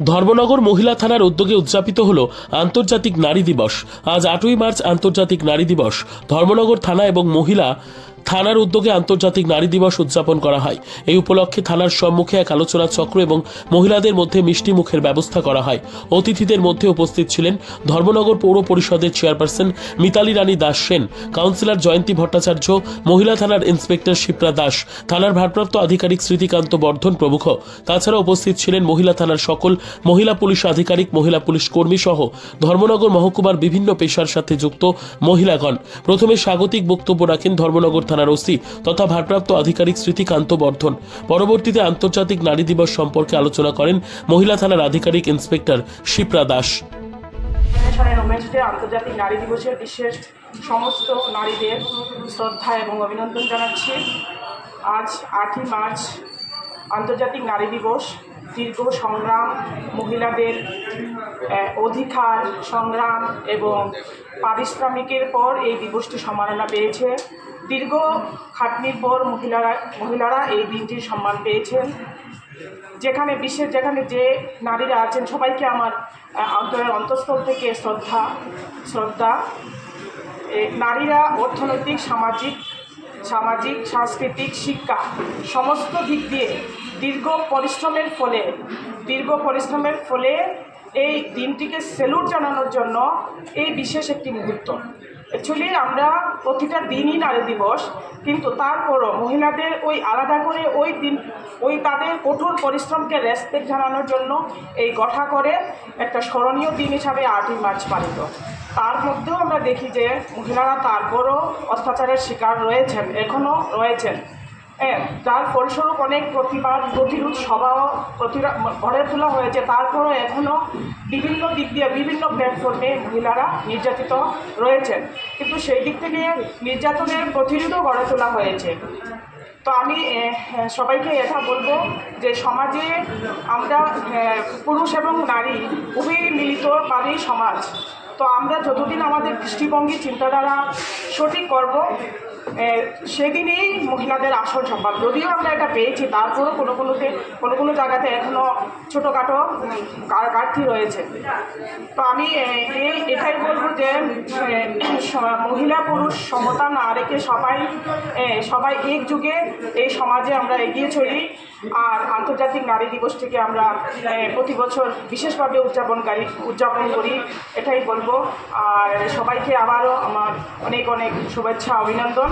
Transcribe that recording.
ধর্মনগর মহিলা থানার উদ্যোগে উদযাপিত হল আন্তর্জাতিক নারী দিবস। আজ 8ই মার্চ আন্তর্জাতিক নারী দিবস। ধর্মনগর থানা এবং মহিলা থানার উদ্যোগে আন্তর্জাতিক নারী দিবস উদযাপন করা হয়। এই উপলক্ষে থানার সম্মুখে এক আলোচনা চক্র এবং মহিলাদের মধ্যে মিষ্টি মুখের ব্যবস্থা করা হয়। অতিথিদের মধ্যে উপস্থিত ছিলেন ধর্মনগর পৌর পরিষদের চেয়ারপারসন মিতালি রানী দাস সেন, কাউন্সিলর জয়ন্তী ভট্টাচার্য, মহিলা থানার ইন্সপেক্টর শিপ্রা দাস, থানার ভারপ্রাপ্ত আধিকারিক স্মৃতিকান্ত বর্ধন প্রমুখ। তাছাড়া উপস্থিত ছিলেন মহিলা থানার সকল মহিলা পুলিশ আধিকারিক, মহিলা পুলিশ কর্মী সহ ধর্মনগর মহকুমার বিভিন্ন পেশার সাথে যুক্ত মহিলাগণ। প্রথমে স্বাগতিক বক্তব্য রাখেন ধর্মনগর থানার ওসি তথা ভারপ্রাপ্ত আধিকারিক স্মৃতিকান্ত বর্ধন। পরবর্তীতে আন্তর্জাতিক নারী দিবস সম্পর্কে আলোচনা করেন মহিলা থানার আধিকারিক ইন্সপেক্টর শিপ্রা দাস। আন্তর্জাতিক নারী দিবসের বিশ্বের সমস্ত নারীদের শ্রদ্ধা এবং অভিনন্দন জানাচ্ছি। আজ 8ই মার্চ আন্তর্জাতিক নারী দিবস। দীর্ঘ সংগ্রাম, মহিলাদের অধিকার সংগ্রাম এবং পারিশ্রমিকের পর এই দিবসটি সম্মাননা পেয়েছে। দীর্ঘ খাটনির পর মহিলারা এই দিনটির সম্মান পেয়েছেন। যেখানে বিশ্বের যেখানে যে নারীরা আছেন সবাইকে আমার অন্তরের অন্তঃস্থল থেকে শ্রদ্ধা। নারীরা অর্থনৈতিক, সামাজিক, সাংস্কৃতিক, শিক্ষা সমস্ত দিক দিয়ে দীর্ঘ পরিশ্রমের ফলে এই দিনটিকে স্যালুট জানানোর জন্য এই বিশেষ একটি মুহূর্ত। অ্যাকচুয়ালি আমরা প্রতিটা দিনই নারী দিবস, কিন্তু তারপরও মহিলাদের ওই আলাদা করে ওই তাদের কঠোর পরিশ্রমকে রেসপেক্ট জানানোর জন্য এই গঠা করে একটা স্মরণীয় দিন হিসাবে 8ই মার্চ পালিত। তার মধ্যেও আমরা দেখি যে মহিলারা তারপরও অত্যাচারের শিকার রয়েছেন, এখনও রয়েছেন। যার ফলস্বরূপ অনেক প্রতিরোধ সভাও গড়ে তোলা হয়েছে। তারপরও এখনও বিভিন্ন দিক দিয়ে বিভিন্ন প্ল্যাটফর্মে মহিলারা নির্যাতিত রয়েছেন, কিন্তু সেই দিক থেকে নির্যাতনের প্রতিরোধও গড়ে তোলা হয়েছে। তো আমি সবাইকে এটা বলবো যে সমাজে আমরা পুরুষ এবং নারী উভয়ই মিলিতভাবেই সমাজ। তো আমরা যতদিন আমাদের দৃষ্টিভঙ্গি চিন্তাধারা সঠিক করব, সেদিনই মহিলাদের আসল সম্মান। যদিও আমরা এটা পেয়েছি, তারপরেও কোনো জায়গাতে এখনও ছোটোখাটো ঘাটতি রয়েছে। তো আমি এটাই বলবো যে মহিলা পুরুষ সমতা না রেখে সবাই একযোগে এই সমাজে আমরা এগিয়ে চলি। আর আন্তর্জাতিক নারী দিবসটিকে আমরা প্রতি বছর বিশেষভাবে উদযাপন করি, এটাই বলবো। আর সবাইকে আবারও আমার অনেক শুভেচ্ছা, অভিনন্দন।